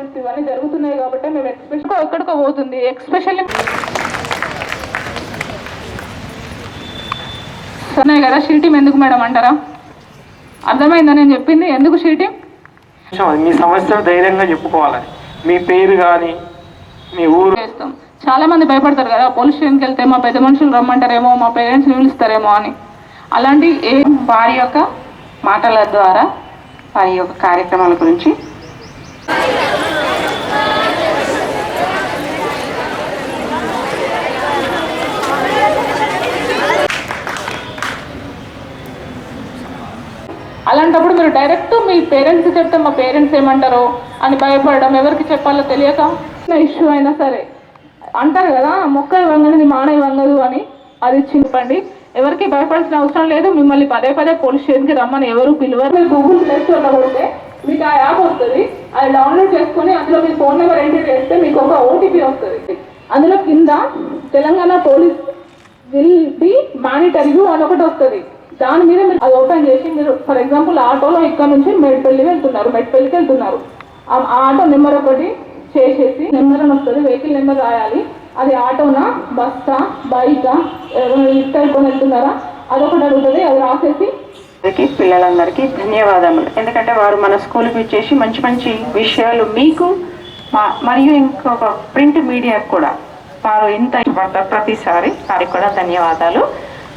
Covid's ఇవన్నీ జరుగుతున్నాయి కాబట్టి మేము ఎక్కడికో పోతుంది. ఎక్స్పెషల్లీ ఉన్నాయి కదా, షీటింగ్ ఎందుకు మేడం అంటారా? అర్థమైందా నేను చెప్పింది? ఎందుకు షీటింగ్? మీ సమస్యను ధైర్యంగా చెప్పుకోవాలి. మీ పేరు కానీ మీ ఊరు చేస్తాం. చాలా మంది భయపడతారు కదా, పోలీస్ స్టేషన్కి వెళ్తే మా పెద్ద మనుషులు రమ్మంటారేమో, మా పేరెంట్స్ని పిలుస్తారేమో అని. అలాంటి వారి యొక్క మాటల ద్వారా వారి యొక్క కార్యక్రమాల గురించి అలాంటప్పుడు మీరు డైరెక్ట్ మీ పేరెంట్స్ చెప్తే మా పేరెంట్స్ ఏమంటారో అని భయపడడం, ఎవరికి చెప్పాలో తెలియక ఇష్యూ అయినా సరే అంటారు కదా, మొక్క వంగనిది మానవ వంగదు అని. అది చింపండి, ఎవరికి భయపడాల్సిన అవసరం లేదు. మిమ్మల్ని పదే పదే పోలీస్ స్టేషన్కి రమ్మని ఎవరు పిలువరు. మీరు గూగుల్ ప్లే స్టోర్లో కొడితే మీకు ఆ యాప్ వస్తుంది, అది డౌన్లోడ్ చేసుకొని అందులో మీ ఫోన్ నెంబర్ ఎంటర్ చేస్తే మీకు ఒక ఓటీపీ వస్తుంది. అందులో కింద Telangana police will be monitor you అని ఒకటి వస్తుంది. దాని మీద మీరు అది ఓపెన్ చేసి, మీరు ఫర్ ఎగ్జాంపుల్ ఆటోలో ఇక్కడ నుంచి మెట్పల్లికి వెళ్తున్నారు, ఆ ఆటో నెంబర్ ఒకటి చేసేసి నెంబర్ అని వస్తుంది, వెహికల్ నెంబర్ రాయాలి. అది ఆటోనా, బస్సా, బైకా, లిఫ్ట్ అయిపోయి వెళ్తున్నారా అదొకటి అడుగుతుంది. అది రాసేసి పిల్లలందరికీ ధన్యవాదములు. ఎందుకంటే వారు మన స్కూల్కి వచ్చేసి మంచి మంచి విషయాలు మీకు మరియు ఇంకొక ప్రింట్ మీడియాకు కూడా వారు ఎంత ఇష్టపడతారు ప్రతిసారి. వారికి కూడా ధన్యవాదాలు.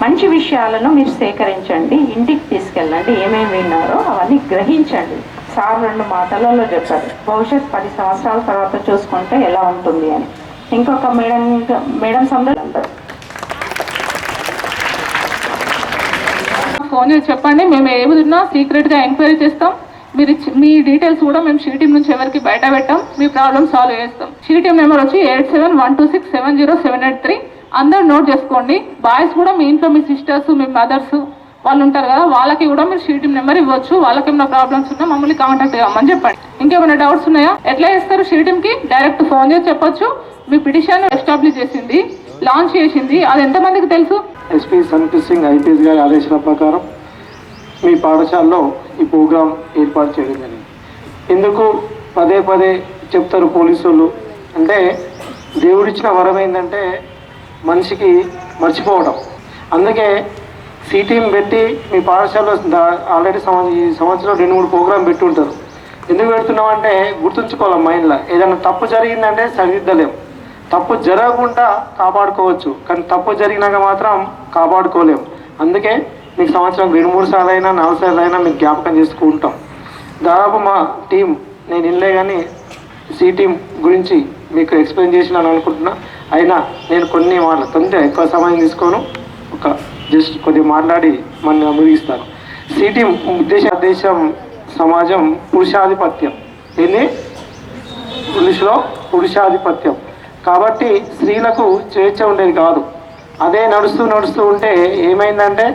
మంచి విషయాలను మీరు సేకరించండి, ఇంటికి తీసుకెళ్ళండి, ఏమేమి విన్నారో అవన్నీ గ్రహించండి. సార్ 2 మాటలలో చెప్పారు, భవిష్యత్ 10 సంవత్సరాల తర్వాత చూసుకుంటే ఎలా ఉంటుంది అని. ఇంకొక మేడం సందర్భం ఫోన్ చేసి చెప్పండి, మేము ఏమున్నా సీక్రెట్గా ఎంక్వైరీ చేస్తాం. మీరు మీ డీటెయిల్స్ కూడా మేము షీటీఎం నుంచి ఎవరికి బయట పెట్టాం, మీ ప్రాబ్లమ్ సాల్వ్ చేస్తాం. షీటీఎం నెంబర్ వచ్చి 8712670783. అందరూ నోట్ చేసుకోండి. బాయ్స్ కూడా మీ ఇంట్లో మీ సిస్టర్స్, మీ మదర్స్ వాళ్ళు ఉంటారు కదా, వాళ్ళకి కూడా మీరు షీటీఎం నెంబర్ ఇవ్వచ్చు. వాళ్ళకి ఏమైనా ప్రాబ్లమ్స్ ఉన్నా మమ్మల్ని కాంటాక్ట్ కావమని చెప్పండి. ఇంకేమైనా డౌట్స్ ఉన్నాయా? ఎట్లా చేస్తారు? షీటీఎంకి డైరెక్ట్ ఫోన్ చేసి చెప్పొచ్చు. మీ పిటిషన్ ఎస్టాబ్లిష్ చేసింది, లాంచ్ చేసింది, అది ఎంతమందికి తెలుసు? ఎస్పీ సంతోష్ సింగ్ ఐపీఎస్ గారి ఆదేశాల ప్రకారం మీ పాఠశాలలో ఈ ప్రోగ్రాం ఏర్పాటు చేయడం జరిగింది. ఎందుకు పదే పదే చెప్తారు పోలీసు వాళ్ళు అంటే, దేవుడిచ్చిన వరం ఏంటంటే మనిషికి మర్చిపోవడం. అందుకే సిటీఎం పెట్టి మీ పాఠశాలలో ఆల్రెడీ ఈ సంవత్సరం 2-3 ప్రోగ్రాం పెట్టి ఉంటారు. ఎందుకు పెడుతున్నామంటే గుర్తుంచుకోవాలి మైండ్లో. ఏదైనా తప్పు జరిగిందంటే సరిదిద్దలేము, తప్పు జరగకుండా కాపాడుకోవచ్చు, కానీ తప్పు జరిగినాక మాత్రం కాపాడుకోలేము. అందుకే మీకు సంవత్సరం 2-3 సార్లు అయినా 4 సార్లు అయినా మీకు జ్ఞాపకం చేసుకుంటాం. దాదాపు మా టీం నేను ఇల్లే కానీ సిటీఎం గురించి మీకు ఎక్స్ప్లెయిన్ చేసినాను అనుకుంటున్నా. అయినా నేను కొన్ని మాటలు ఎక్కువ సమయం తీసుకోను, ఒక జస్ట్ కొద్దిగా మాట్లాడి మన ముగిస్తాను. సిటీఎం ఉద్దేశం సమాజం పురుషాధిపత్యం, ఏంది ఇంగ్లీష్లో పురుషాధిపత్యం. కాబట్టి స్త్రీలకు స్వేచ్ఛ ఉండేది కాదు. అదే నడుస్తూ ఉంటే ఏమైందంటే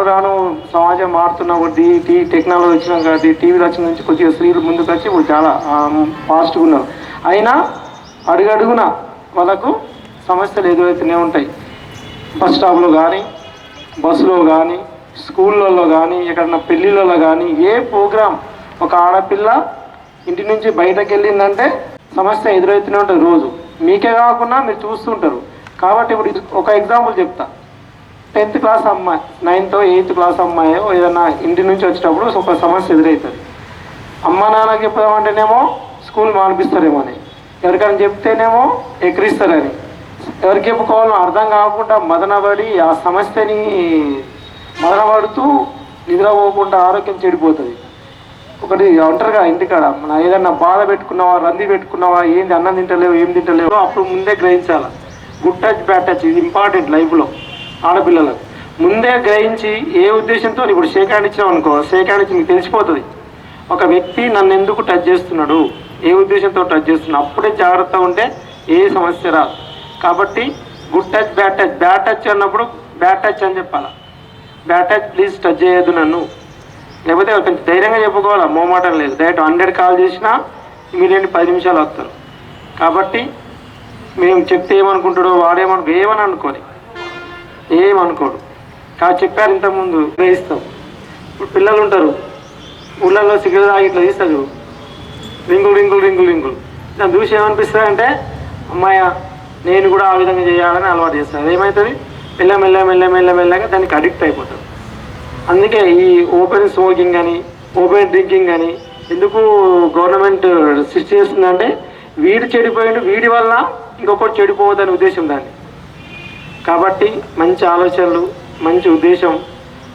రాను సమాజం మారుతున్న కొద్దీ టెక్నాలజీ వచ్చిన కొద్దీ టీవీలు వచ్చిన నుంచి కొద్దిగా స్త్రీలు ముందుకు వచ్చి ఇప్పుడు చాలా ఫాస్ట్గా ఉన్నారు. అయినా అడుగడుగున వాళ్ళకు సమస్యలు ఎదురవుతూనే ఉంటాయి. బస్ స్టాప్లో కానీ, బస్సులో కానీ, స్కూళ్ళల్లో కానీ, ఎక్కడన్నా పెళ్ళిళ్ళలో కానీ, ఏ ప్రోగ్రాం ఒక ఆడపిల్ల ఇంటి నుంచి బయటకు వెళ్ళిందంటే సమస్య ఎదురవుతూనే ఉంటుంది రోజు. మీకే కాకుండా మీరు చూస్తుంటారు. కాబట్టి ఇప్పుడు ఒక ఎగ్జాంపుల్ చెప్తా. 10th క్లాస్ అమ్మాయి, 9th 8th క్లాస్ అమ్మాయి ఏదన్నా ఇంటి నుంచి వచ్చేటప్పుడు ఒక సమస్య ఎదురవుతుంది. అమ్మ నాన్నకి చెప్దామంటేనేమో స్కూల్ మానిపిస్తారేమో అని, ఎవరికైనా చెప్తేనేమో ఎక్కిరిస్తారని, ఎవరికి చెప్పుకోవాలో అర్థం కాకుండా మదనపడి ఆ సమస్యని మదనపడుతూ నిద్రపోకుండా ఆరోగ్యం చెడిపోతుంది. ఒకటి ఒంటరిగా ఇంటికాడ మన ఏదన్నా బాధ పెట్టుకున్నావా, రంది పెట్టుకున్నావా, ఏంది అన్నం తింటలేవు, ఏం తింటలేవు, అప్పుడు ముందే గ్రహించాలి. గుడ్ టచ్ బ్యాడ్ టచ్ ఇది ఇంపార్టెంట్ లైఫ్లో. ఆడపిల్లలకు ముందే గ్రహించి ఏ ఉద్దేశంతో ఇప్పుడు షేక్ హ్యాండ్ ఇచ్చినాం అనుకో, షేక్ హ్యాండ్ ఇచ్చి మీకు తెలిసిపోతుంది ఒక వ్యక్తి నన్ను ఎందుకు టచ్ చేస్తున్నాడు, ఏ ఉద్దేశంతో టచ్ చేస్తున్నాడు. అప్పుడే జాగ్రత్తగా ఉంటే ఏ సమస్య రాదు. కాబట్టి good touch bad touch, bad touch అన్నప్పుడు బ్యాడ్ టచ్ అని చెప్పాలి. బ్యాడ్ టచ్ ప్లీజ్ టచ్ చేయొద్దు నన్ను, లేకపోతే కొంచెం ధైర్యంగా చెప్పుకోవాలా, మోమాటం లేదు. డైరెక్ట్ 100 కాల్ చేసినా ఇమీడియట్ 10 నిమిషాలు వస్తారు. కాబట్టి మేము చెప్తే ఏమనుకుంటాడో ఏమని అనుకోని ఏమనుకోడు. కాబట్టి చెప్పారు ఇంతకుముందు గ్రహిస్తాం. ఇప్పుడు పిల్లలు ఉంటారు ఊళ్ళల్లో సిగరెట్ తాగి ఇట్లా తీస్తారు, రింగులు రింగులు రింగులు రింగులు. దాన్ని చూసి ఏమనిపిస్తుంది అంటే అమ్మాయ నేను కూడా ఆ విధంగా చేయాలని అలవాటు చేస్తాను. ఏమవుతుంది మెల్లగా దానికి అడిక్ట్ అయిపోతాం. అందుకే ఈ ఓపెన్ స్మోకింగ్ అని ఓపెన్ డ్రింకింగ్ అని ఎందుకు గవర్నమెంట్ సృష్టి చేస్తుందంటే వీడు చెడిపోయిండు, వీడి వల్ల ఇంకొకటి చెడిపోవద్దని ఉద్దేశం దాన్ని. కాబట్టి మంచి ఆలోచనలు, మంచి ఉద్దేశం,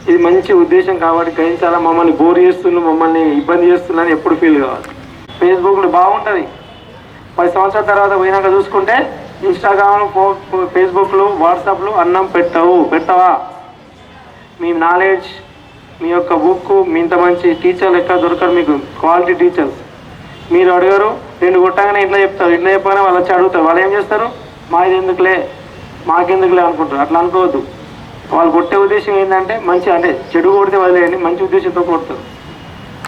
ఇది మంచి ఉద్దేశం కాబట్టి గ్రహించాలా. మమ్మల్ని బోర్ చేస్తున్నారు, మమ్మల్ని ఇబ్బంది చేస్తున్నారని ఎప్పుడు ఫీల్ కావాలి. ఫేస్బుక్లో బాగుంటుంది, 10 సంవత్సరాల తర్వాత పోయినాక చూసుకుంటే ఇన్స్టాగ్రామ్, ఫేస్బుక్లు, వాట్సాప్లు అన్నం పెట్టవా? మీ నాలెడ్జ్, మీ యొక్క బుక్, మీ ఇంత మంచి టీచర్లు ఎక్కడ దొరకరు మీకు, క్వాలిటీ టీచర్స్. మీరు అడగరు, 2 కొట్టగానే ఇంట్లో చెప్తారు, ఇంట్లో చెప్పగానే వాళ్ళు వచ్చి అడుగుతారు. వాళ్ళు ఏం చేస్తారు, మాకెందుకులే అనుకుంటారు. అట్లా అనుకోవద్దు. వాళ్ళు కొట్టే ఉద్దేశం ఏంటంటే మంచి, అంటే చెడు కొడితే వదిలేయండి, మంచి ఉద్దేశంతో కొడతారు.